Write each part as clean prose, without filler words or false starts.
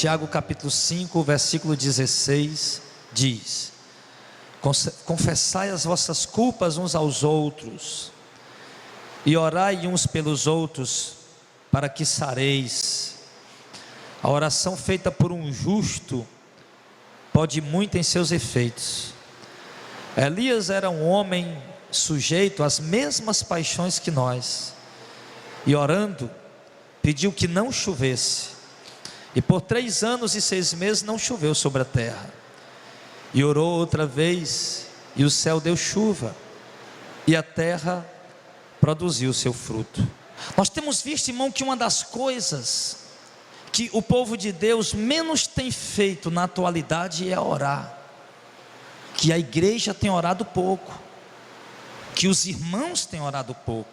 Tiago capítulo 5, versículo 16 diz: confessai as vossas culpas uns aos outros e orai uns pelos outros, para que sareis. A oração feita por um justo pode muito em seus efeitos. Elias era um homem sujeito às mesmas paixões que nós, e orando, pediu que não chovesse, e por 3 anos e 6 meses não choveu sobre a terra. E orou outra vez, e o céu deu chuva, e a terra produziu o seu fruto. Nós temos visto, irmão, que uma das coisas que o povo de Deus menos tem feito na atualidade é orar. Que a igreja tem orado pouco, que os irmãos têm orado pouco,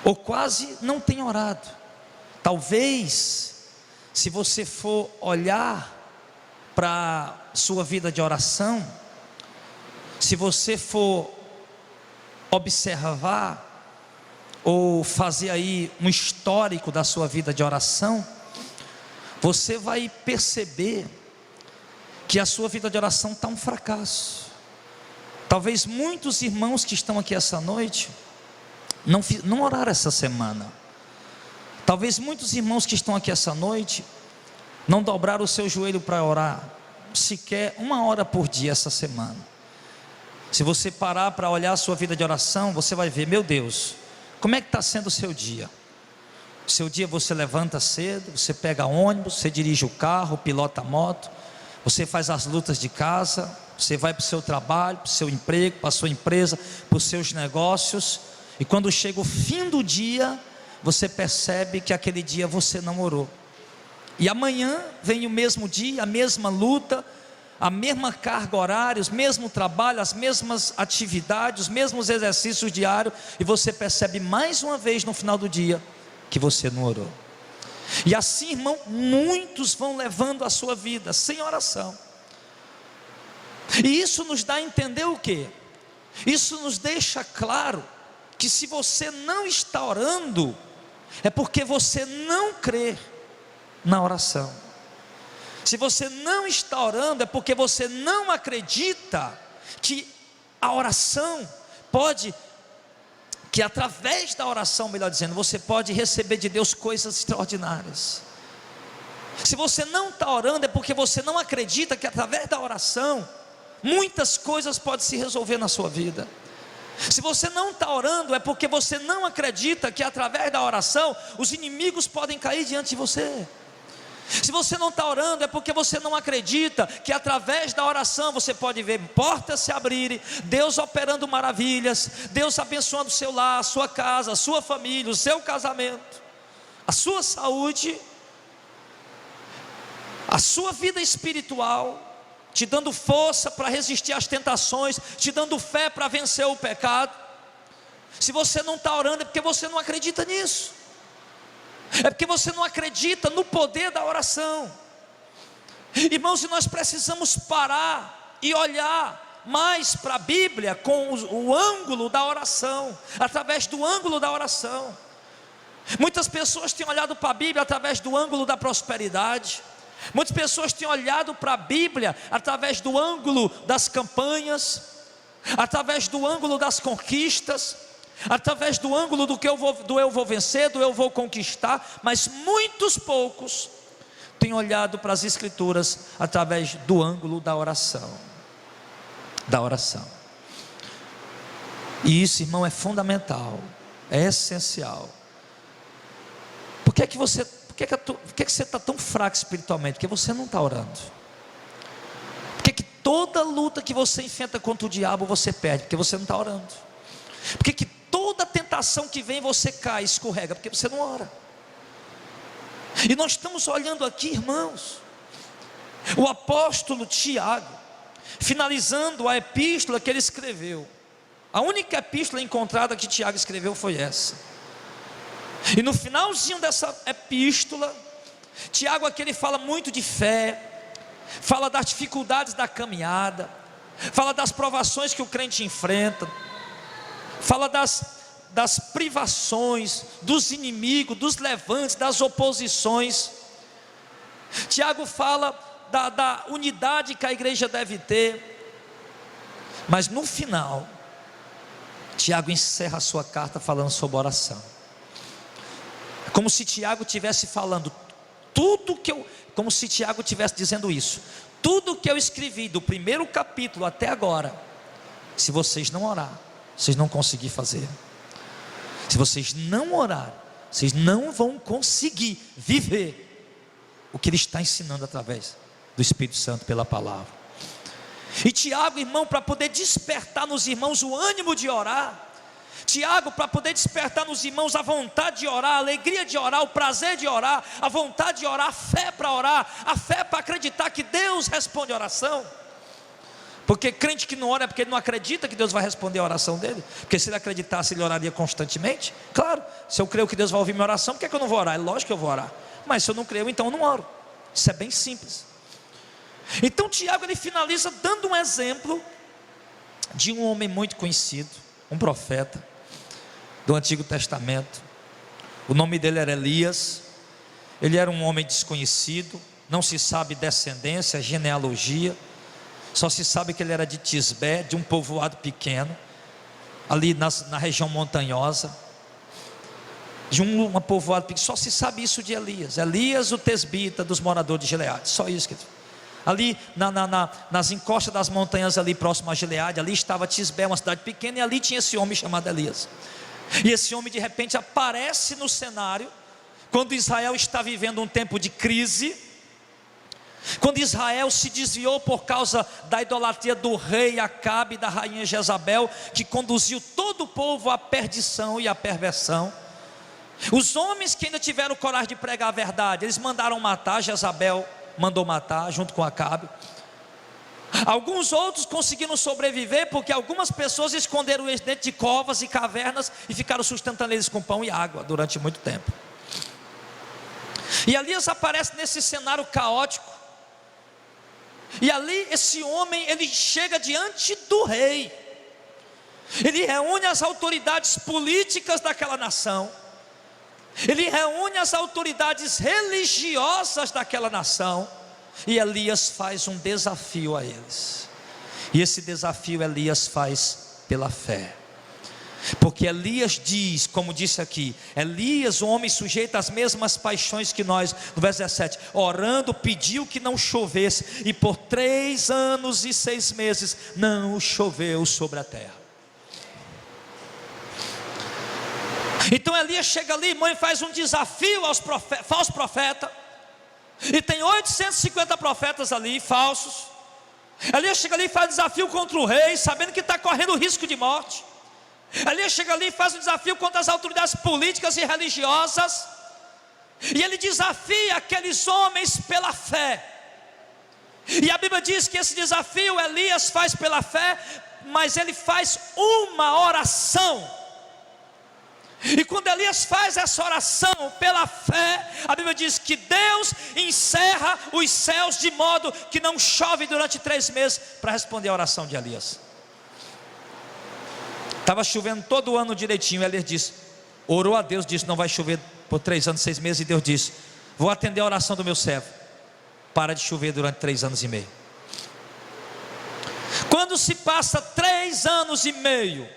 ou quase não têm orado. Talvez, se você for olhar para a sua vida de oração, se você for observar ou fazer aí um histórico da sua vida de oração, você vai perceber que a sua vida de oração está um fracasso. Talvez muitos irmãos que estão aqui essa noite não oraram essa semana. Talvez muitos irmãos que estão aqui essa noite não dobraram o seu joelho para orar sequer 1 hora por dia essa semana. Se você parar para olhar a sua vida de oração, você vai ver: meu Deus, como é que está sendo o seu dia? O seu dia, você levanta cedo, você pega ônibus, você dirige o carro, pilota a moto, você faz as lutas de casa, você vai para o seu trabalho, para o seu emprego, para a sua empresa, para os seus negócios, e quando chega o fim do dia, você percebe que aquele dia você não orou. E amanhã vem o mesmo dia, a mesma luta, a mesma carga horária, o mesmo trabalho, as mesmas atividades, os mesmos exercícios diários, e você percebe mais uma vez no final do dia que você não orou. E assim, irmão, muitos vão levando a sua vida sem oração. E isso nos dá a entender o quê? Isso nos deixa claro que se você não está orando, é porque você não crê na oração. Se você não está orando, é porque você não acredita que a oração pode, que através da oração, melhor dizendo, você pode receber de Deus coisas extraordinárias. Se você não está orando, é porque você não acredita que através da oração muitas coisas podem se resolver na sua vida. Se você não está orando, é porque você não acredita que através da oração os inimigos podem cair diante de você. Se você não está orando, é porque você não acredita que através da oração você pode ver portas se abrirem, Deus operando maravilhas, Deus abençoando o seu lar, a sua casa, a sua família, o seu casamento, a sua saúde, a sua vida espiritual, te dando força para resistir às tentações, te dando fé para vencer o pecado. Se você não está orando, é porque você não acredita nisso. É porque você não acredita no poder da oração. Irmãos, e nós precisamos parar e olhar mais para a Bíblia com o ângulo da oração, através do ângulo da oração. Muitas pessoas têm olhado para a Bíblia através do ângulo da prosperidade. Muitas pessoas têm olhado para a Bíblia através do ângulo das campanhas, através do ângulo das conquistas, através do ângulo do eu vou vencer, do eu vou conquistar. Mas muitos poucos têm olhado para as Escrituras através do ângulo da oração. E isso, irmão, é fundamental, é essencial. Por que você está tão fraco espiritualmente? Porque você não está orando. Por que toda luta que você enfrenta contra o diabo você perde? Porque você não está orando. Por que toda tentação que vem você cai, escorrega? Porque você não ora. E nós estamos olhando aqui, irmãos, o apóstolo Tiago, finalizando a epístola que ele escreveu. A única epístola encontrada que Tiago escreveu foi essa. E no finalzinho dessa epístola, Tiago aqui ele fala muito de fé, fala das dificuldades da caminhada, fala das provações que o crente enfrenta, fala das privações, dos inimigos, dos levantes, das oposições. Tiago fala da unidade que a igreja deve ter, mas no final, Tiago encerra a sua carta falando sobre oração. É como se Tiago estivesse falando como se Tiago estivesse dizendo isso: tudo que eu escrevi do primeiro capítulo até agora, se vocês não orar, vocês não conseguir fazer. Se vocês não orar, vocês não vão conseguir viver o que ele está ensinando através do Espírito Santo pela palavra. E Tiago, irmão, para poder despertar nos irmãos o ânimo de orar, Tiago, para poder despertar nos irmãos a vontade de orar, a alegria de orar, o prazer de orar, a vontade de orar, a fé para orar, a fé para acreditar que Deus responde a oração. Porque crente que não ora é porque ele não acredita que Deus vai responder a oração dele. Porque se ele acreditasse, ele oraria constantemente. Claro, se eu creio que Deus vai ouvir minha oração, por que eu não vou orar? É lógico que eu vou orar. Mas se eu não creio, então eu não oro. Isso é bem simples. Então Tiago, ele finaliza dando um exemplo de um homem muito conhecido, um profeta do Antigo Testamento. O nome dele era Elias. Ele era um homem desconhecido, não se sabe descendência, genealogia. Só se sabe que ele era de Tisbé, de um povoado pequeno, ali na região montanhosa, de uma povoado pequeno. Só se sabe isso de Elias. Elias, o tesbita dos moradores de Gileade. Só isso que ali nas encostas das montanhas ali próximo a Gileade, ali estava Tisbé, uma cidade pequena, e ali tinha esse homem chamado Elias. E esse homem de repente aparece no cenário quando Israel está vivendo um tempo de crise, quando Israel se desviou por causa da idolatria do rei Acabe e da rainha Jezabel, que conduziu todo o povo à perdição e à perversão. Os homens que ainda tiveram coragem de pregar a verdade, eles mandaram matar. Jezabel mandou matar junto com Acabe. Alguns outros conseguiram sobreviver porque algumas pessoas esconderam eles dentro de covas e cavernas e ficaram sustentando eles com pão e água durante muito tempo. E Elias aparece nesse cenário caótico. E ali esse homem, ele chega diante do rei. Ele reúne as autoridades políticas daquela nação. Ele reúne as autoridades religiosas daquela nação. E Elias faz um desafio a eles. E esse desafio Elias faz pela fé. Porque Elias diz, como disse aqui, Elias, um homem sujeito às mesmas paixões que nós, no verso 17, orando, pediu que não chovesse, e por 3 anos e 6 meses não choveu sobre a terra. Então Elias chega ali, irmão, e faz um desafio aos falsos profetas. E tem 850 profetas ali, falsos. Elias chega ali e faz um desafio contra o rei, sabendo que está correndo risco de morte. Elias chega ali e faz um desafio contra as autoridades políticas e religiosas. E ele desafia aqueles homens pela fé. E a Bíblia diz que esse desafio Elias faz pela fé, mas ele faz uma oração. E quando Elias faz essa oração pela fé, a Bíblia diz que Deus encerra os céus de modo que não chove durante 3 meses para responder a oração de Elias. Estava chovendo todo ano direitinho. Elias disse, orou a Deus, disse, não vai chover por 3 anos e 6 meses. E Deus disse, vou atender a oração do meu servo, para de chover durante 3 anos e meio. Quando se passa 3 anos e meio,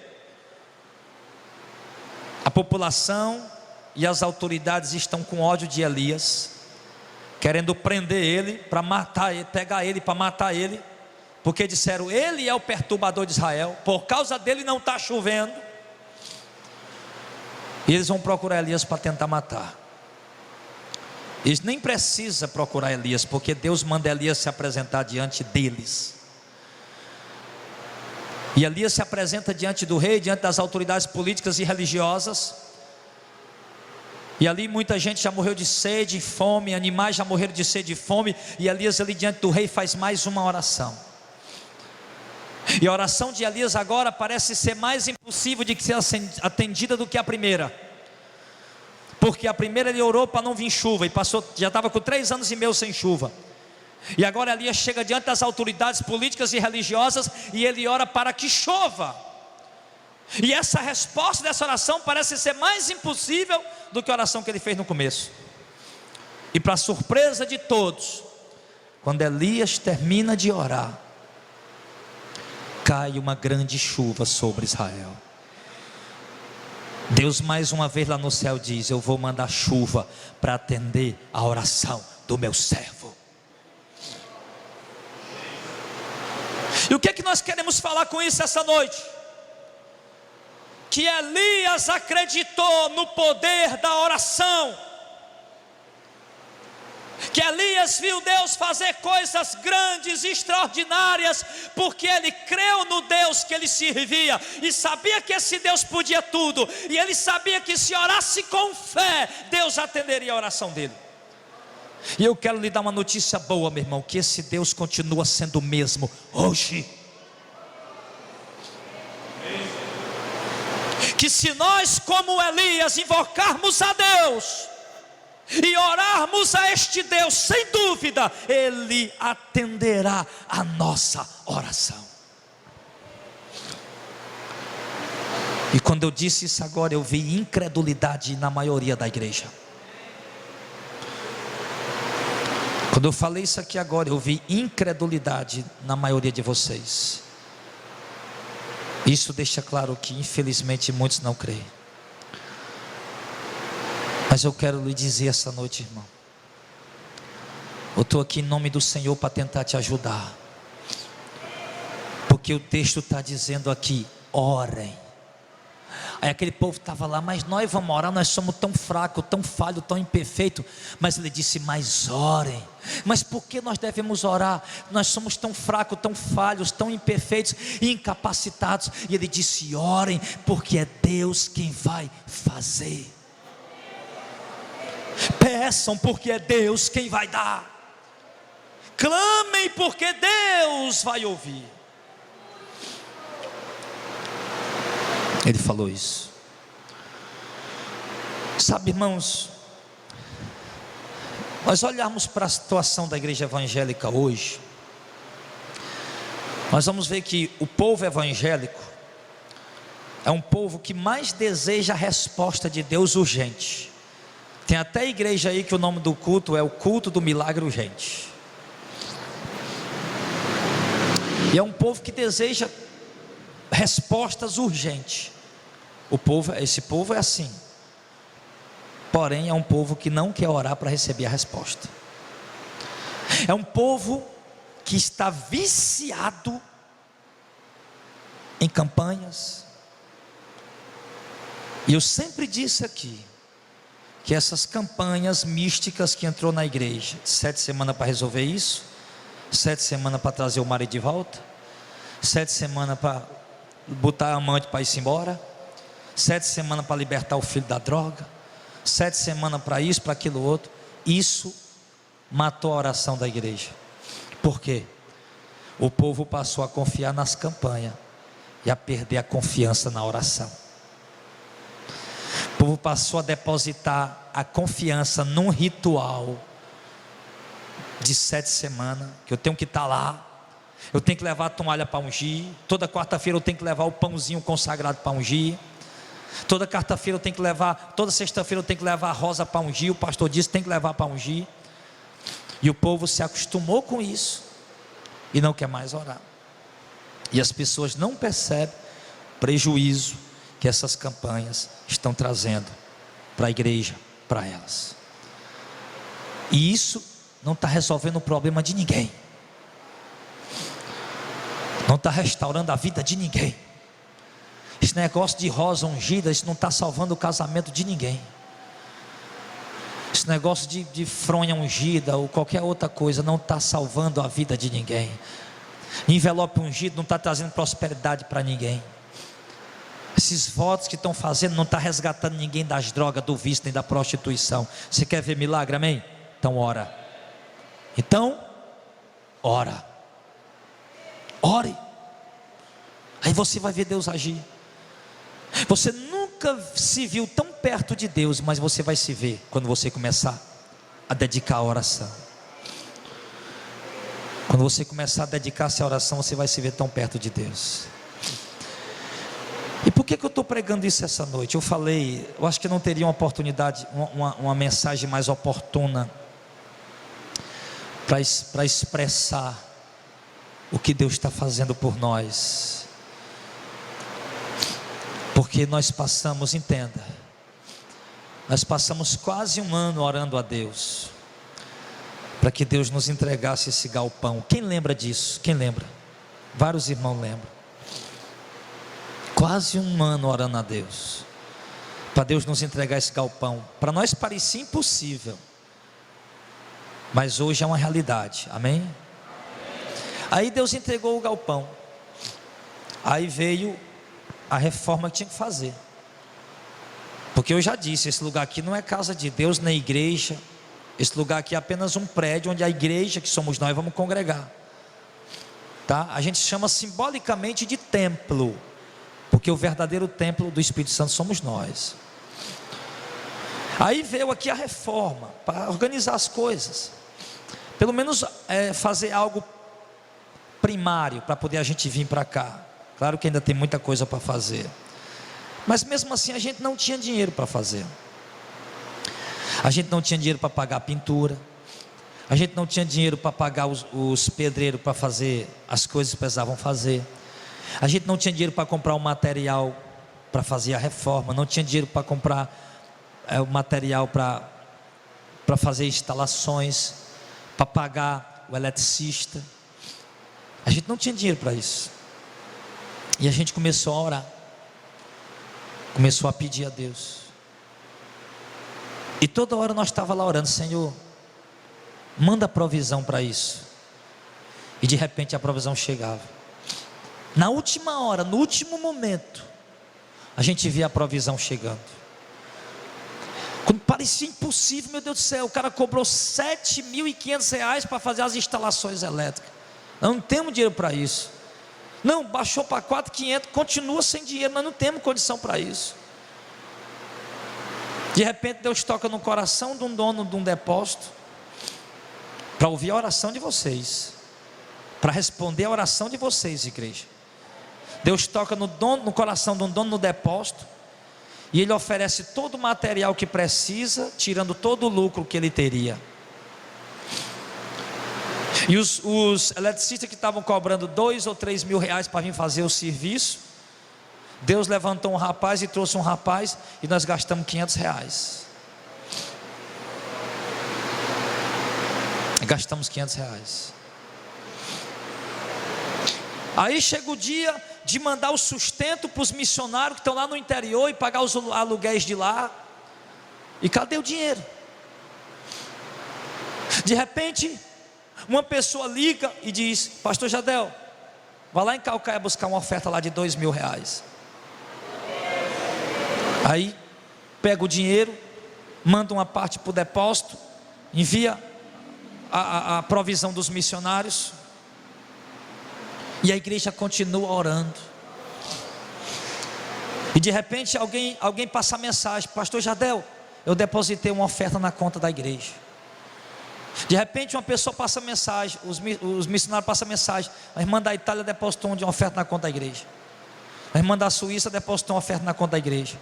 a população e as autoridades estão com ódio de Elias, querendo prender ele para matar ele, pegar ele para matar ele, porque disseram, ele é o perturbador de Israel, por causa dele não está chovendo. E eles vão procurar Elias para tentar matar. Eles nem precisam procurar Elias, porque Deus manda Elias se apresentar diante deles. E Elias se apresenta diante do rei, diante das autoridades políticas e religiosas. E ali muita gente já morreu de sede e fome, animais já morreram de sede e fome. E Elias ali diante do rei faz mais uma oração. E a oração de Elias agora parece ser mais impossível de ser atendida do que a primeira. Porque a primeira ele orou para não vir chuva, e já estava com 3 anos e meio sem chuva. E agora Elias chega diante das autoridades políticas e religiosas, e ele ora para que chova. E essa resposta dessa oração parece ser mais impossível do que a oração que ele fez no começo. E para surpresa de todos, quando Elias termina de orar, cai uma grande chuva sobre Israel. Deus mais uma vez lá no céu diz: eu vou mandar chuva para atender a oração do meu servo. E o que é que nós queremos falar com isso essa noite? Que Elias acreditou no poder da oração, que Elias viu Deus fazer coisas grandes e extraordinárias, porque ele creu no Deus que ele servia, e sabia que esse Deus podia tudo, e ele sabia que se orasse com fé, Deus atenderia a oração dele. E eu quero lhe dar uma notícia boa, meu irmão, que esse Deus continua sendo o mesmo hoje. Que se nós, como Elias, invocarmos a Deus e orarmos a este Deus, sem dúvida, Ele atenderá a nossa oração. E quando eu disse isso agora, eu vi incredulidade na maioria da igreja. Quando eu falei isso aqui agora, eu vi incredulidade na maioria de vocês. Isso deixa claro que infelizmente muitos não creem. Mas eu quero lhe dizer essa noite, irmão, eu estou aqui em nome do Senhor para tentar te ajudar, porque o texto está dizendo aqui: orem. Aí aquele povo estava lá: mas nós vamos orar, nós somos tão fracos, tão falhos, tão imperfeitos. Mas ele disse: mas orem. Mas por que nós devemos orar? Nós somos tão fracos, tão falhos, tão imperfeitos e incapacitados. E ele disse: orem, porque é Deus quem vai fazer. Peçam, porque é Deus quem vai dar. Clamem, porque Deus vai ouvir. Ele falou isso. Sabe, irmãos, nós olharmos para a situação da igreja evangélica hoje, nós vamos ver que o povo evangélico é um povo que mais deseja a resposta de Deus urgente. Tem até igreja aí que o nome do culto é o culto do milagre urgente. E é um povo que deseja respostas urgentes. Esse povo é assim. Porém é um povo que não quer orar para receber a resposta. É um povo que está viciado em campanhas. E eu sempre disse aqui que essas campanhas místicas que entrou na igreja, 7 semanas para resolver isso, 7 semanas para trazer o marido de volta, 7 semanas para botar a amante para ir embora, 7 semanas para libertar o filho da droga, 7 semanas para isso, para aquilo outro. Isso matou a oração da igreja. Por quê? O povo passou a confiar nas campanhas e a perder a confiança na oração. O povo passou a depositar a confiança num ritual de 7 semanas, que eu tenho que estar lá, eu tenho que levar a toalha para ungir, toda quarta-feira eu tenho que levar o pãozinho consagrado para ungir, toda quarta-feira eu tenho que levar, toda sexta-feira eu tenho que levar a rosa para ungir, o pastor disse que tem que levar para ungir. E o povo se acostumou com isso e não quer mais orar. E as pessoas não percebem o prejuízo que essas campanhas estão trazendo para a igreja, para elas. E isso não está resolvendo o problema de ninguém, não está restaurando a vida de ninguém. Esse negócio de rosa ungida, isso não está salvando o casamento de ninguém. Esse negócio de fronha ungida ou qualquer outra coisa não está salvando a vida de ninguém. Envelope ungido não está trazendo prosperidade para ninguém. Esses votos que estão fazendo não está resgatando ninguém das drogas, do vício, nem da prostituição. Você quer ver milagre, amém? Então ora. Então, ora. Ore. Aí você vai ver Deus agir. Você nunca se viu tão perto de Deus, mas você vai se ver quando você começar a dedicar a oração. Quando você começar a dedicar-se à oração, você vai se ver tão perto de Deus. E por que eu estou pregando isso essa noite? Eu falei, eu acho que não teria uma oportunidade, uma mensagem mais oportuna para expressar o que Deus está fazendo por nós. Porque nós passamos, entenda, nós passamos quase um ano orando a Deus, para que Deus nos entregasse esse galpão. Quem lembra disso? Quem lembra? Vários irmãos lembram. Quase um ano orando a Deus, para Deus nos entregar esse galpão. Para nós parecia impossível, mas hoje é uma realidade, amém? Aí Deus entregou o galpão, aí veio a reforma que tinha que fazer, porque eu já disse, esse lugar aqui não é casa de Deus nem igreja, esse lugar aqui é apenas um prédio, onde a igreja, que somos nós, vamos congregar, tá? A gente chama simbolicamente de templo, porque o verdadeiro templo do Espírito Santo somos nós. Aí veio aqui a reforma, para organizar as coisas, pelo menos fazer algo primário, para poder a gente vir para cá. Claro que ainda tem muita coisa para fazer, mas mesmo assim a gente não tinha dinheiro para fazer. A gente não tinha dinheiro para pagar a pintura, a gente não tinha dinheiro para pagar os pedreiros para fazer as coisas que precisavam fazer, a gente não tinha dinheiro para comprar o material para fazer a reforma, não tinha dinheiro para comprar o material para fazer instalações, para pagar o eletricista. A gente não tinha dinheiro para isso. E a gente começou a orar, começou a pedir a Deus. E toda hora nós estávamos lá orando: Senhor, manda provisão para isso. E de repente a provisão chegava. Na última hora, no último momento, a gente via a provisão chegando. Quando parecia impossível, meu Deus do céu, o cara cobrou R$7.500 para fazer as instalações elétricas. Nós não temos dinheiro para isso. Não, baixou para R$4.500, continua sem dinheiro, nós não temos condição para isso. De repente Deus toca no coração de um dono de um depósito, para ouvir a oração de vocês, para responder a oração de vocês, igreja. Deus toca no coração de um dono no depósito, e ele oferece todo o material que precisa, tirando todo o lucro que ele teria. E os eletricistas que estavam cobrando R$2 ou R$3.000 para vir fazer o serviço, Deus levantou um rapaz e trouxe um rapaz, e nós gastamos R$500. Gastamos R$500. Aí chega o dia de mandar o sustento para os missionários que estão lá no interior, e pagar os aluguéis de lá. E cadê o dinheiro? De repente, uma pessoa liga e diz: Pastor Jadel, vai lá em Calcaia buscar uma oferta lá de R$2.000. Aí pega o dinheiro, manda uma parte para o depósito, envia a provisão dos missionários, e a igreja continua orando. E de repente alguém passa a mensagem: Pastor Jadel, eu depositei uma oferta na conta da igreja. De repente uma pessoa passa a mensagem, os missionários passam a mensagem: a irmã da Itália depositou uma oferta na conta da igreja. A irmã da Suíça depositou uma oferta na conta da igreja.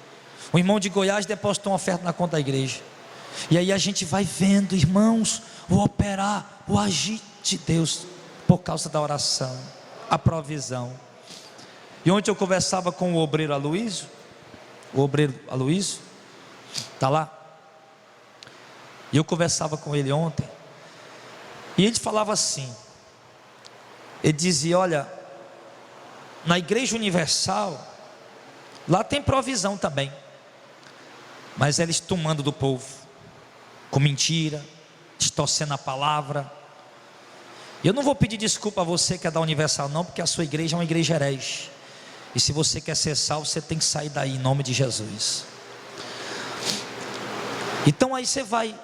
O irmão de Goiás depositou uma oferta na conta da igreja. E aí a gente vai vendo, irmãos, o operar, o agir de Deus, por causa da oração, a provisão. E ontem eu conversava com o obreiro Aloysio, está lá, e eu conversava com ele ontem, e ele falava assim, ele dizia: olha, na Igreja Universal, lá tem provisão também, mas eles tomando do povo, com mentira, distorcendo a palavra. Eu não vou pedir desculpa a você que é da Universal não, porque a sua igreja é uma igreja herege, e se você quer ser salvo, você tem que sair daí em nome de Jesus. Então aí você vai,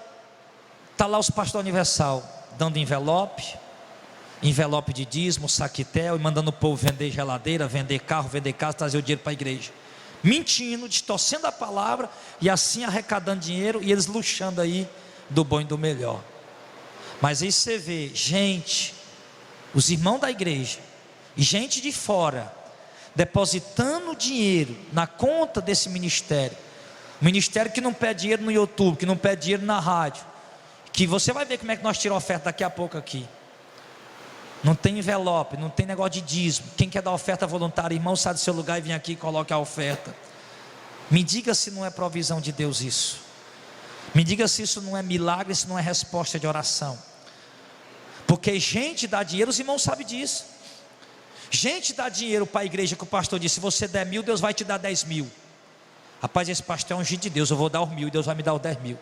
está lá os pastores da Universal, dando envelope de dízimo, saquetel, e mandando o povo vender geladeira, vender carro, vender casa, trazer o dinheiro para a igreja, mentindo, distorcendo a palavra, e assim arrecadando dinheiro, e eles luxando aí do bom e do melhor. Mas aí você vê gente, os irmãos da igreja e gente de fora depositando dinheiro na conta desse ministério, ministério que não pede dinheiro no YouTube, que não pede dinheiro na rádio, que você vai ver como é que nós tiramos oferta daqui a pouco aqui. Não tem envelope, não tem negócio de dízimo. Quem quer dar oferta voluntária, irmão, sai do seu lugar e vem aqui e coloque a oferta. Me diga se não é provisão de Deus isso. Me diga se isso não é milagre, se não é resposta de oração. Porque gente dá dinheiro, os irmãos sabem disso. Gente dá dinheiro para a igreja, que o pastor disse: se você der 1.000, Deus vai te dar 10.000. Rapaz, esse pastor é ungido de Deus, eu vou dar os 1.000 e Deus vai me dar os 10.000.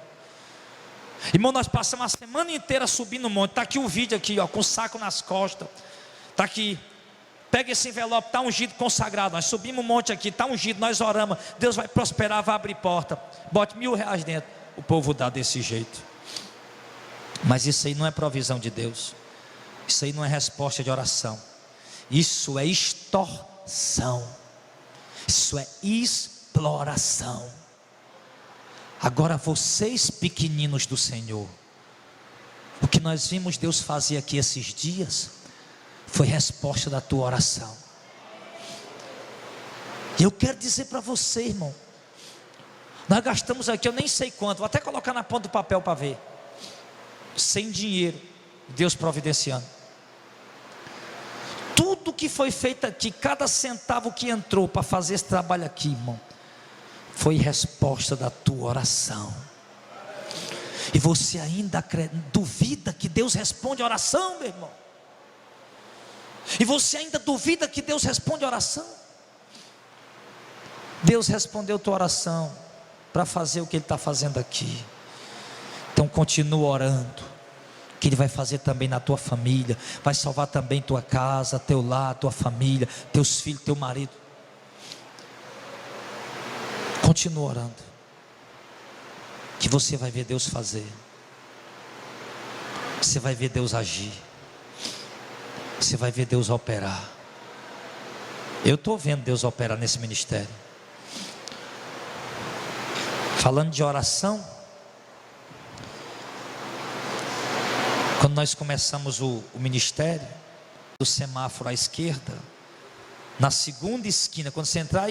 Irmão, nós passamos a semana inteira subindo o monte. Está aqui o vídeo aqui, ó, com o saco nas costas. Está aqui. Pega esse envelope, está ungido, consagrado. Nós subimos um monte aqui, está ungido, nós oramos. Deus vai prosperar, vai abrir porta. Bote R$1.000 dentro. O povo dá desse jeito. Mas isso aí não é provisão de Deus. Isso aí não é resposta de oração. Isso é extorsão. Isso é exploração. Agora vocês pequeninos do Senhor, o que nós vimos Deus fazer aqui esses dias foi resposta da tua oração. E eu quero dizer para você, irmão, nós gastamos aqui, eu nem sei quanto, vou até colocar na ponta do papel para ver. Sem dinheiro, Deus providenciando. Tudo que foi feito aqui, cada centavo que entrou para fazer esse trabalho aqui, irmão, foi resposta da tua oração. E você ainda duvida que Deus responde a oração, meu irmão? E você ainda duvida que Deus responde a oração? Deus respondeu tua oração para fazer o que Ele está fazendo aqui. Então continua orando, que Ele vai fazer também na tua família, vai salvar também tua casa, teu lar, tua família, teus filhos, teu marido. Continua orando, que você vai ver Deus fazer. Você vai ver Deus agir. Você vai ver Deus operar. Eu estou vendo Deus operar nesse ministério. Falando de oração, quando nós começamos o ministério, do semáforo à esquerda, na segunda esquina, quando você entrar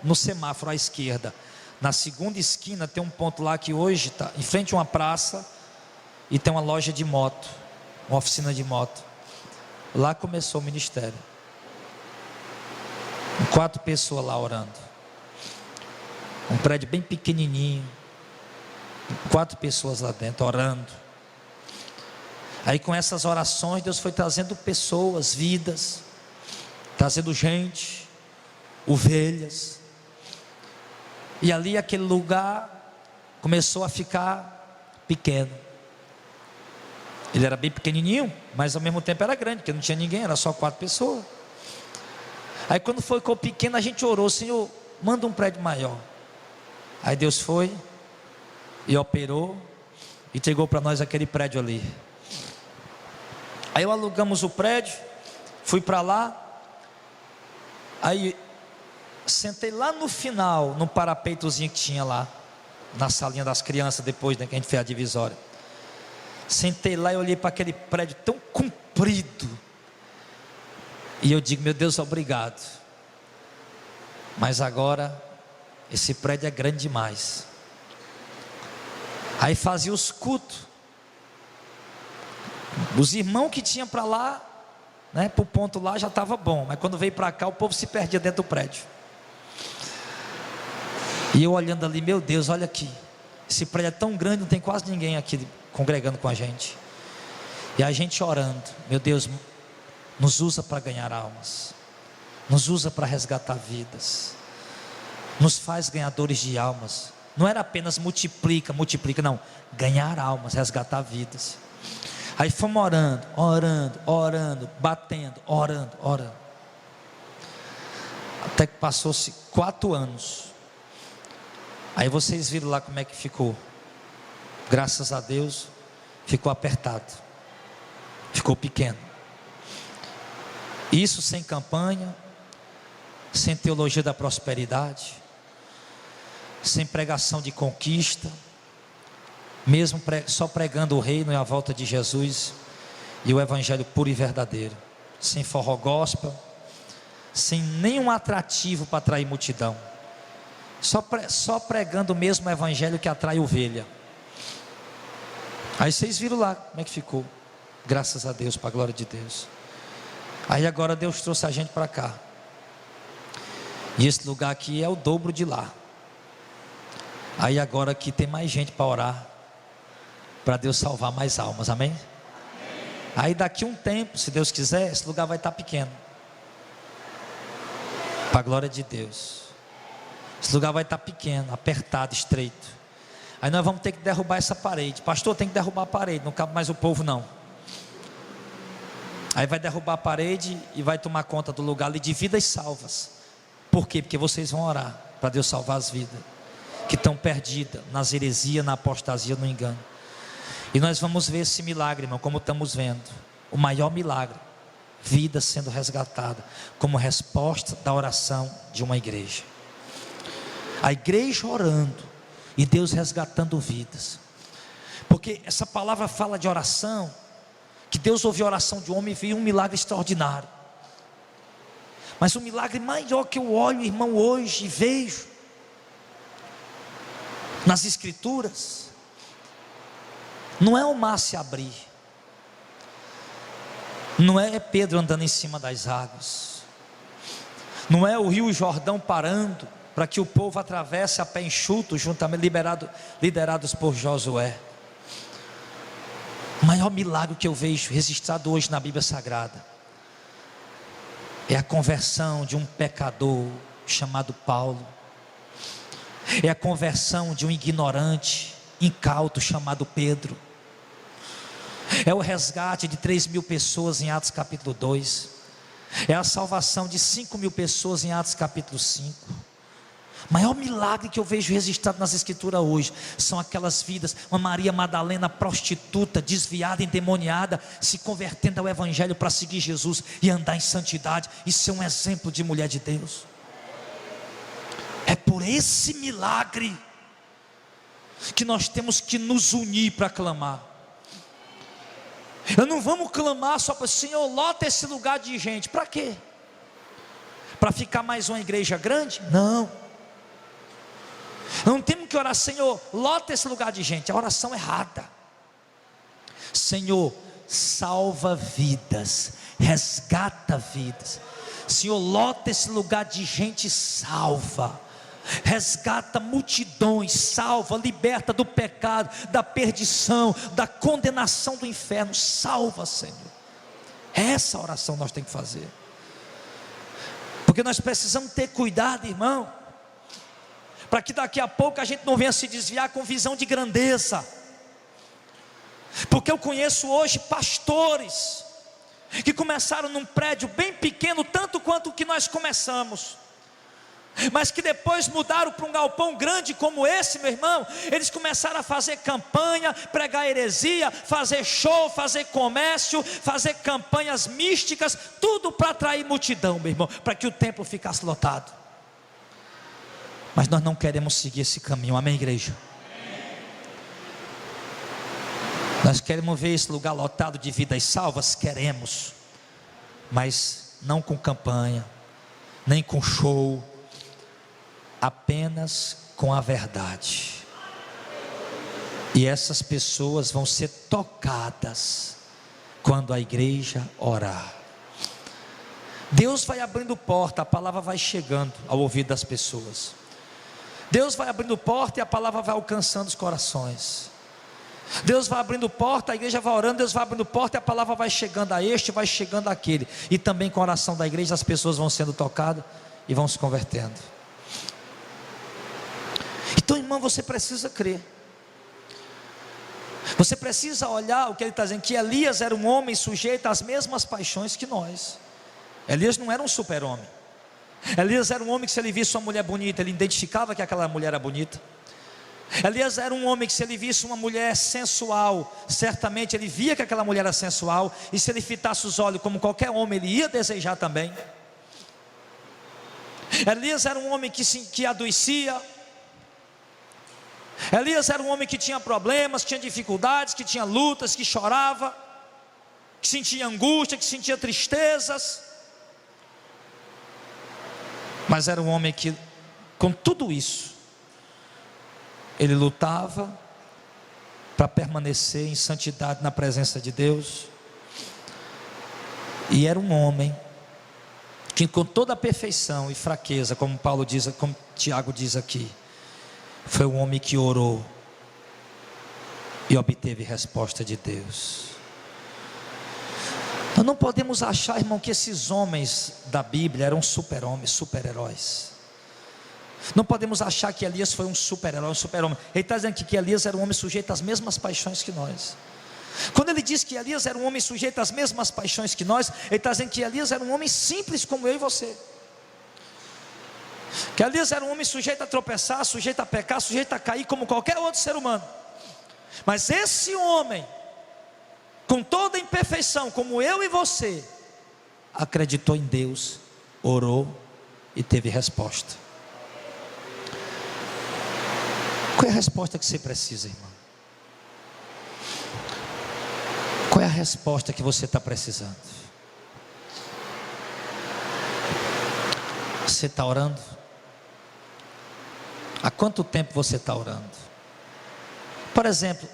no semáforo à esquerda, na segunda esquina tem um ponto lá que hoje está em frente a uma praça e tem uma loja de moto, uma oficina de moto. Lá começou o ministério, 4 pessoas lá orando, um prédio bem pequenininho, 4 pessoas lá dentro orando. Aí com essas orações Deus foi trazendo pessoas, vidas, trazendo gente, ovelhas. E ali aquele lugar começou a ficar pequeno. Ele era bem pequenininho, mas ao mesmo tempo era grande, porque não tinha ninguém, era só 4 pessoas. Aí quando ficou pequeno, a gente orou: Senhor, manda um prédio maior. Aí Deus foi e operou e entregou para nós aquele prédio ali. Aí eu alugamos o prédio, fui para lá. Aí sentei lá no final, no parapeitozinho que tinha lá, na salinha das crianças, depois, né, que a gente fez a divisória. Sentei lá e olhei para aquele prédio tão comprido. E eu digo: meu Deus, obrigado. Mas agora, esse prédio é grande demais. Aí fazia os cultos. Os irmãos que tinham para lá, né, para o ponto lá já estava bom. Mas quando veio para cá, o povo se perdia dentro do prédio. E eu olhando ali: meu Deus, olha aqui, esse prédio é tão grande, não tem quase ninguém aqui congregando com a gente. E a gente orando: meu Deus, nos usa para ganhar almas, nos usa para resgatar vidas, nos faz ganhadores de almas. Não era apenas multiplica, não, ganhar almas, resgatar vidas. Aí fomos orando, batendo, orando. Até que passou-se 4 anos. Aí vocês viram lá como é que ficou. Graças a Deus, ficou apertado, ficou pequeno. Isso sem campanha, sem teologia da prosperidade, sem pregação de conquista, mesmo só pregando o reino e a volta de Jesus e o evangelho puro e verdadeiro, sem forró gospel, sem nenhum atrativo para atrair multidão, só pregando mesmo o evangelho que atrai ovelha. Aí vocês viram lá como é que ficou. Graças a Deus, para a glória de Deus. Aí agora Deus trouxe a gente para cá. E esse lugar aqui é o dobro de lá. Aí agora aqui tem mais gente para orar, para Deus salvar mais almas, amém? Aí daqui um tempo, se Deus quiser, esse lugar vai estar pequeno, para a glória de Deus. Esse lugar vai estar pequeno, apertado, estreito. Aí nós vamos ter que derrubar essa parede. Pastor, tem que derrubar a parede, não cabe mais o povo não. Aí vai derrubar a parede e vai tomar conta do lugar ali de vidas salvas. Por quê? Porque vocês vão orar para Deus salvar as vidas que estão perdidas nas heresias, na apostasia, no engano. E nós vamos ver esse milagre, irmão, como estamos vendo. O maior milagre, vida sendo resgatada, como resposta da oração de uma igreja. A igreja orando e Deus resgatando vidas. Porque essa palavra fala de oração, que Deus ouviu a oração de um homem e viu um milagre extraordinário. Mas o milagre maior que eu olho, irmão, hoje e vejo nas escrituras, não é o mar se abrir, não é Pedro andando em cima das águas, não é o rio Jordão parando para que o povo atravesse a pé enxuto, juntamente liderados por Josué. O maior milagre que eu vejo registrado hoje na Bíblia Sagrada é a conversão de um pecador chamado Paulo. É a conversão de um ignorante, incauto chamado Pedro. É o resgate de 3.000 pessoas em Atos capítulo 2. É a salvação de 5.000 pessoas em Atos capítulo 5. O maior milagre que eu vejo registrado nas escrituras hoje são aquelas vidas, uma Maria Madalena prostituta, desviada, endemoniada, se convertendo ao evangelho para seguir Jesus e andar em santidade e ser um exemplo de mulher de Deus. É por esse milagre que nós temos que nos unir para clamar. Não vamos clamar só para o Senhor, lota esse lugar de gente. Para quê? Para ficar mais uma igreja grande? Não. Não temos que orar, Senhor, lota esse lugar de gente. A oração errada. Senhor, salva vidas, resgata vidas. Senhor, lota esse lugar de gente salva, resgata multidões, salva, liberta do pecado, da perdição, da condenação do inferno. Salva, Senhor. Essa oração nós temos que fazer, porque nós precisamos ter cuidado, irmão, para que daqui a pouco a gente não venha se desviar com visão de grandeza. Porque eu conheço hoje pastores que começaram num prédio bem pequeno, tanto quanto o que nós começamos, mas que depois mudaram para um galpão grande como esse, meu irmão. Eles começaram a fazer campanha, pregar heresia, fazer show, fazer comércio, fazer campanhas místicas, tudo para atrair multidão, meu irmão, para que o templo ficasse lotado. Mas nós não queremos seguir esse caminho, amém, igreja? Nós queremos ver esse lugar lotado de vidas salvas, queremos, mas não com campanha, nem com show, apenas com a verdade. E essas pessoas vão ser tocadas quando a igreja orar. Deus vai abrindo porta, a palavra vai chegando ao ouvido das pessoas. Deus vai abrindo porta e a palavra vai alcançando os corações. Deus vai abrindo porta, a igreja vai orando, Deus vai abrindo porta e a palavra vai chegando a este, vai chegando àquele. E também com a oração da igreja as pessoas vão sendo tocadas e vão se convertendo. Então, irmão, você precisa crer. Você precisa olhar o que ele está dizendo, que Elias era um homem sujeito às mesmas paixões que nós. Elias não era um super-homem. Elias era um homem que, se ele visse uma mulher bonita, ele identificava que aquela mulher era bonita. Elias era um homem que, se ele visse uma mulher sensual, certamente ele via que aquela mulher era sensual, e se ele fitasse os olhos como qualquer homem, ele ia desejar também. Elias era um homem que adoecia. Elias era um homem que tinha problemas, que tinha dificuldades, que tinha lutas, que chorava, que sentia angústia, que sentia tristezas. Mas era um homem que, com tudo isso, ele lutava para permanecer em santidade na presença de Deus. E era um homem que, com toda a perfeição e fraqueza, como Paulo diz, como Tiago diz aqui, foi um homem que orou e obteve resposta de Deus. Nós não podemos achar, irmão, que esses homens da Bíblia eram super-homens, super-heróis. Não podemos achar que Elias foi um super-herói, um super-homem. Ele está dizendo que Elias era um homem sujeito às mesmas paixões que nós. Quando ele diz que Elias era um homem sujeito às mesmas paixões que nós, ele está dizendo que Elias era um homem simples como eu e você. Que Elias era um homem sujeito a tropeçar, sujeito a pecar, sujeito a cair como qualquer outro ser humano. Mas esse homem, com toda a imperfeição, como eu e você, acreditou em Deus, orou e teve resposta. Qual é a resposta que você precisa, irmão? Qual é a resposta que você está precisando? Você está orando? Há quanto tempo você está orando? Por exemplo,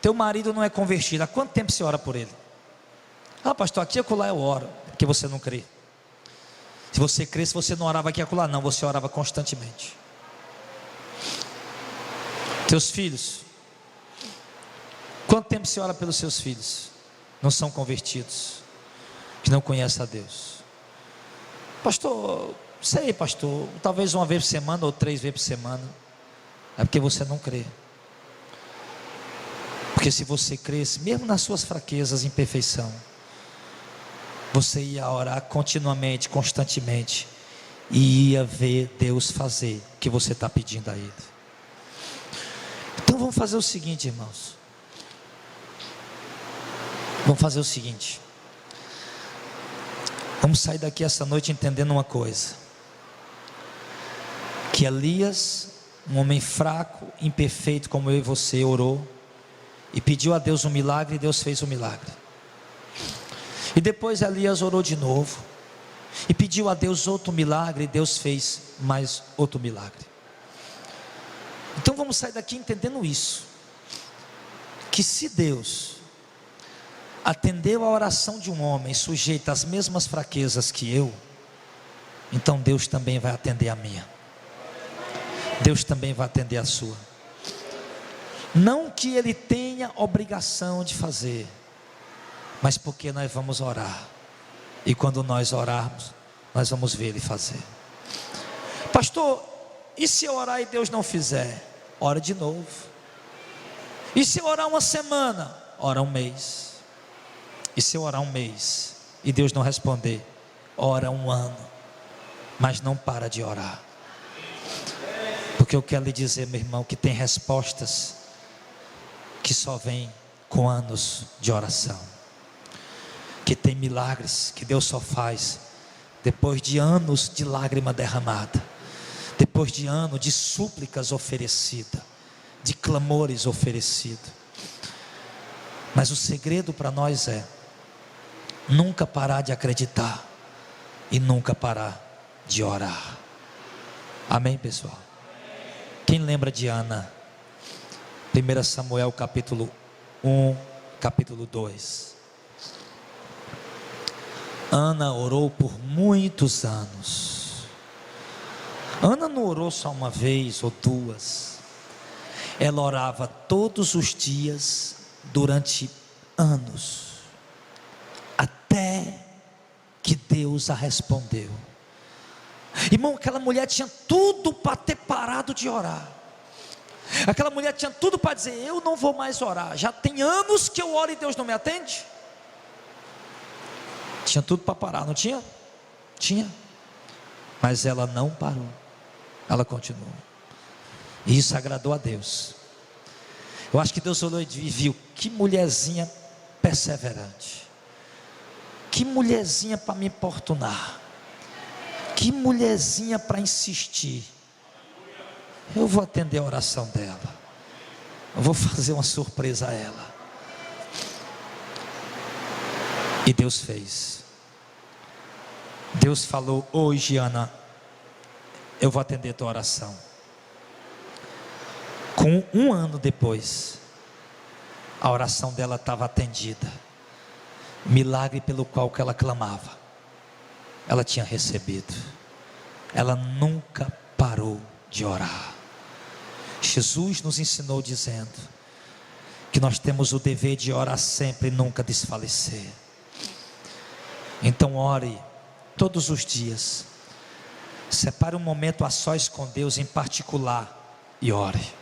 teu marido não é convertido, há quanto tempo você ora por ele? Ah, pastor, aqui e acolá eu oro, porque você não crê. Se você cresce, você não orava aqui e acolá, não, você orava constantemente. Teus filhos, quanto tempo você ora pelos seus filhos? Não são convertidos, que não conhecem a Deus. Pastor, sei pastor, talvez uma vez por semana ou 3 vezes por semana. É porque você não crê. Porque se você cresce, mesmo nas suas fraquezas e imperfeição, você ia orar continuamente, constantemente, e ia ver Deus fazer o que você está pedindo a Ele. Então vamos fazer o seguinte, irmãos. Vamos fazer o seguinte. Vamos sair daqui essa noite entendendo uma coisa: que Elias, um homem fraco, imperfeito como eu e você, orou e pediu a Deus um milagre, e Deus fez o milagre. E depois Elias orou de novo e pediu a Deus outro milagre, e Deus fez mais outro milagre. Então vamos sair daqui entendendo isso: que se Deus atendeu a oração de um homem sujeito às mesmas fraquezas que eu, então Deus também vai atender a minha. Deus também vai atender a sua. Não que Ele tenha obrigação de fazer, mas porque nós vamos orar, e quando nós orarmos, nós vamos ver Ele fazer. Pastor, e se eu orar e Deus não fizer? Ora de novo. E se eu orar uma semana? Ora um mês. E se eu orar um mês e Deus não responder? Ora um ano. Mas não para de orar. Porque eu quero lhe dizer, meu irmão, que tem respostas que só vêm com anos de oração. Que tem milagres que Deus só faz depois de anos de lágrima derramada, depois de anos de súplicas oferecidas, de clamores oferecidos. Mas o segredo para nós é nunca parar de acreditar e nunca parar de orar. Amém, pessoal? Quem lembra de Ana? 1 Samuel capítulo 1, capítulo 2. Ana orou por muitos anos. Ana não orou só uma vez ou duas. Ela orava todos os dias durante anos, até que Deus a respondeu. Irmão, aquela mulher tinha tudo para ter parado de orar. Aquela mulher tinha tudo para dizer: eu não vou mais orar, já tem anos que eu oro e Deus não me atende. Tinha tudo para parar, não tinha? Tinha. Mas ela não parou, ela continuou. E isso agradou a Deus. Eu acho que Deus olhou e viu: que mulherzinha perseverante, que mulherzinha para me importunar, que mulherzinha para insistir. Eu vou atender a oração dela, eu vou fazer uma surpresa a ela. E Deus fez. Deus falou: hoje, Ana, eu vou atender a tua oração. Com um ano depois, a oração dela estava atendida. Milagre pelo qual que ela clamava, ela tinha recebido. Ela nunca parou de orar. Jesus nos ensinou dizendo que nós temos o dever de orar sempre e nunca desfalecer. Então ore todos os dias. Separe um momento a sós com Deus em particular e ore.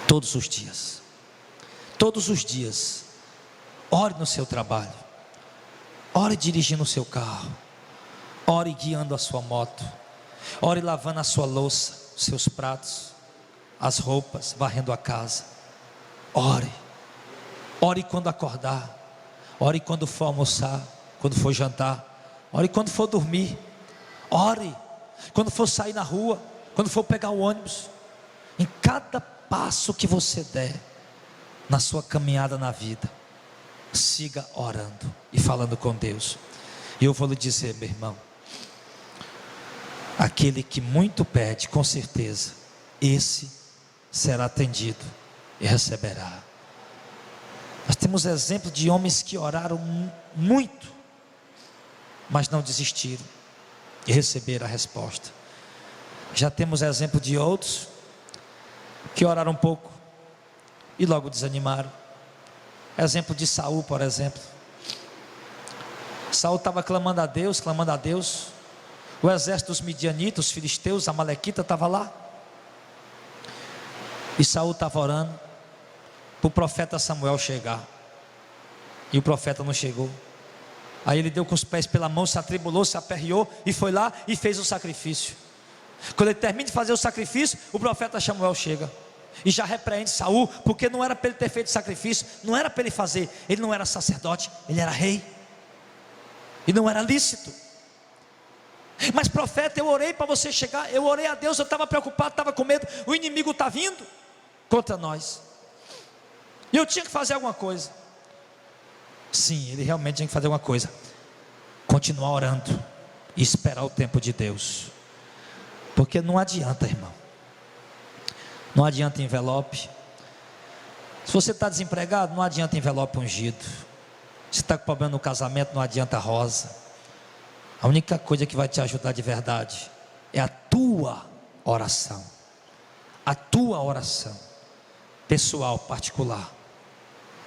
Todos os dias. Todos os dias. Ore no seu trabalho. Ore dirigindo o seu carro. Ore guiando a sua moto. Ore lavando a sua louça, os seus pratos, as roupas, varrendo a casa. Ore. Ore quando acordar. Ore quando for almoçar, quando for jantar. Ore quando for dormir. Ore quando for sair na rua, quando for pegar o ônibus. Em cada passo que você der na sua caminhada na vida, siga orando e falando com Deus. E eu vou lhe dizer, meu irmão, aquele que muito pede, com certeza, esse será atendido e receberá. Nós temos exemplo de homens que oraram muito, mas não desistiram e receberam a resposta. Já temos exemplo de outros que oraram um pouco e logo desanimaram. Exemplo de Saul, por exemplo. Saul estava clamando a Deus. O exército dos midianitas, os filisteus, a Amalequita estava lá. E Saul estava orando para o profeta Samuel chegar. E o profeta não chegou. Aí ele deu com os pés pela mão, se atribulou, se aperreou e foi lá e fez o sacrifício. Quando ele termina de fazer o sacrifício, o profeta Samuel chega e já repreende Saul, porque não era para ele ter feito sacrifício, não era para ele fazer. Ele não era sacerdote, ele era rei, e não era lícito. Mas profeta, eu orei para você chegar, eu orei a Deus, eu estava preocupado, estava com medo, o inimigo está vindo contra nós, e eu tinha que fazer alguma coisa. Sim, ele realmente tinha que fazer alguma coisa. Continuar orando e esperar o tempo de Deus. Porque não adianta, irmão. Não adianta envelope. Se você está desempregado, não adianta envelope ungido. Se está com problema no casamento, não adianta rosa. A única coisa que vai te ajudar de verdade é a tua oração. A tua oração pessoal, particular.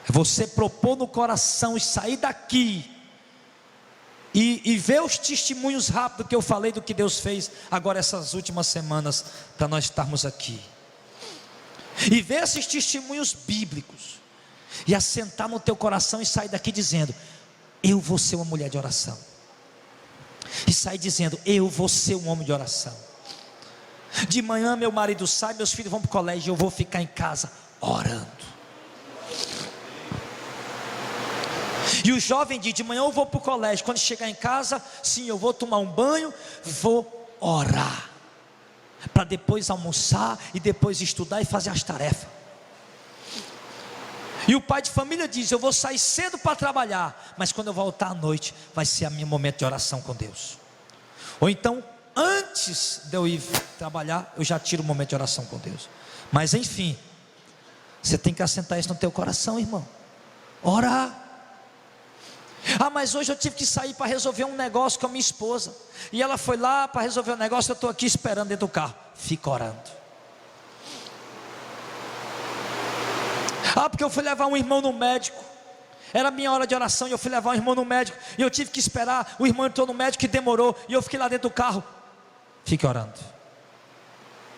É você propor no coração e sair daqui e ver os testemunhos rápidos que eu falei do que Deus fez agora essas últimas semanas, para nós estarmos aqui, e ver esses testemunhos bíblicos e assentar no teu coração e sair daqui dizendo: eu vou ser uma mulher de oração, e sair dizendo: eu vou ser um homem de oração. De manhã meu marido sai, meus filhos vão para o colégio, eu vou ficar em casa orando. E o jovem diz: de manhã eu vou para o colégio, quando chegar em casa, sim, eu vou tomar um banho, vou orar, para depois almoçar e depois estudar e fazer as tarefas. E o pai de família diz: eu vou sair cedo para trabalhar, mas quando eu voltar à noite, vai ser a meu momento de oração com Deus. Ou então, antes de eu ir trabalhar, eu já tiro o momento de oração com Deus. Mas enfim, você tem que assentar isso no teu coração, irmão. Orar. Ah, mas hoje eu tive que sair para resolver um negócio com a minha esposa, e ela foi lá para resolver o negócio, eu estou aqui esperando dentro do carro. Fica orando. Ah, porque eu fui levar um irmão no médico, era minha hora de oração, e eu fui levar um irmão no médico, e eu tive que esperar, o irmão entrou no médico e demorou, e eu fiquei lá dentro do carro. Fique orando.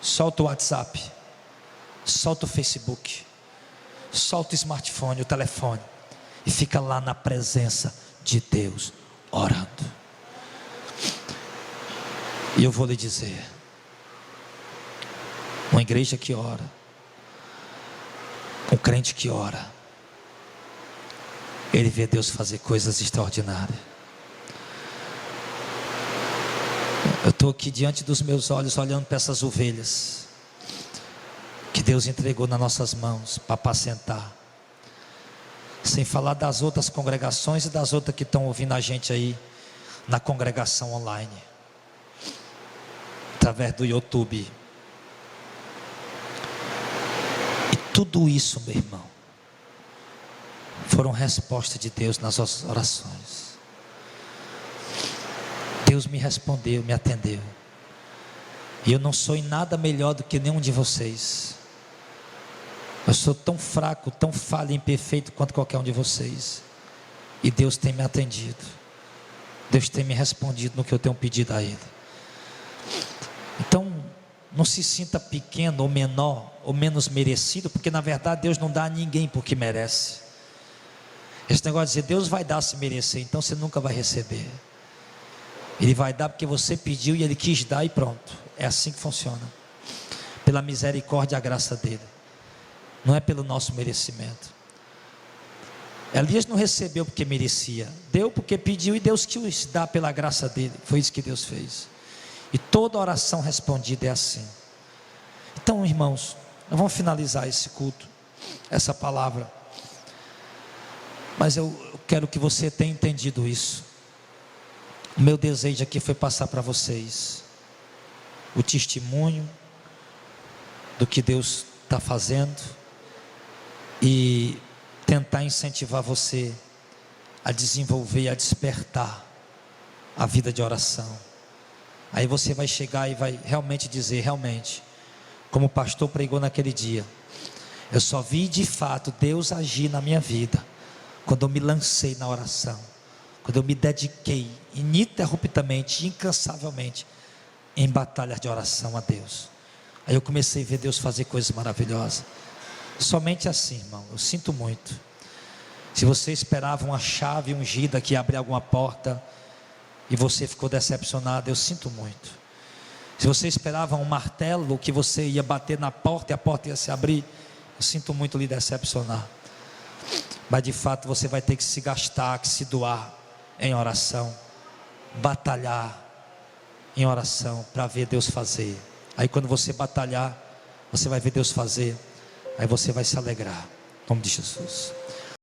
Solta o WhatsApp, solta o Facebook, solta o smartphone, o telefone, e fica lá na presença de Deus, orando. E eu vou lhe dizer, uma igreja que ora, um crente que ora, ele vê Deus fazer coisas extraordinárias. Eu estou aqui diante dos meus olhos, olhando para essas ovelhas que Deus entregou nas nossas mãos para apacentar. Sem falar das outras congregações e das outras que estão ouvindo a gente aí na congregação online, através do YouTube. E tudo isso, meu irmão, foram resposta de Deus nas nossas orações. Deus me respondeu, me atendeu. E eu não sou em nada melhor do que nenhum de vocês. Eu sou tão fraco, tão falho e imperfeito quanto qualquer um de vocês. E Deus tem me atendido. Deus tem me respondido no que eu tenho pedido a Ele. Então, não se sinta pequeno ou menor ou menos merecido, porque na verdade Deus não dá a ninguém porque merece. Esse negócio de dizer Deus vai dar se merecer, então você nunca vai receber. Ele vai dar porque você pediu e Ele quis dar e pronto. É assim que funciona. Pela misericórdia e a graça dEle. Não é pelo nosso merecimento. Elias não recebeu porque merecia. Deu porque pediu e Deus quis dar pela graça dEle. Foi isso que Deus fez. E toda oração respondida é assim. Então, irmãos, nós vamos finalizar esse culto, essa palavra. Mas eu quero que você tenha entendido isso. O meu desejo aqui foi passar para vocês o testemunho do que Deus está fazendo e tentar incentivar você a desenvolver, a despertar a vida de oração. Aí você vai chegar e vai realmente dizer, realmente, como o pastor pregou naquele dia, eu só vi de fato Deus agir na minha vida quando eu me lancei na oração, quando eu me dediquei ininterruptamente, incansavelmente em batalhas de oração a Deus. Aí eu comecei a ver Deus fazer coisas maravilhosas. Somente assim, irmão, eu sinto muito. Se você esperava uma chave ungida que ia abrir alguma porta e você ficou decepcionado, eu sinto muito. Se você esperava um martelo que você ia bater na porta e a porta ia se abrir, eu sinto muito lhe decepcionar. Mas de fato você vai ter que se gastar, que se doar em oração, batalhar em oração para ver Deus fazer. Aí quando você batalhar, você vai ver Deus fazer, aí você vai se alegrar, em nome de Jesus.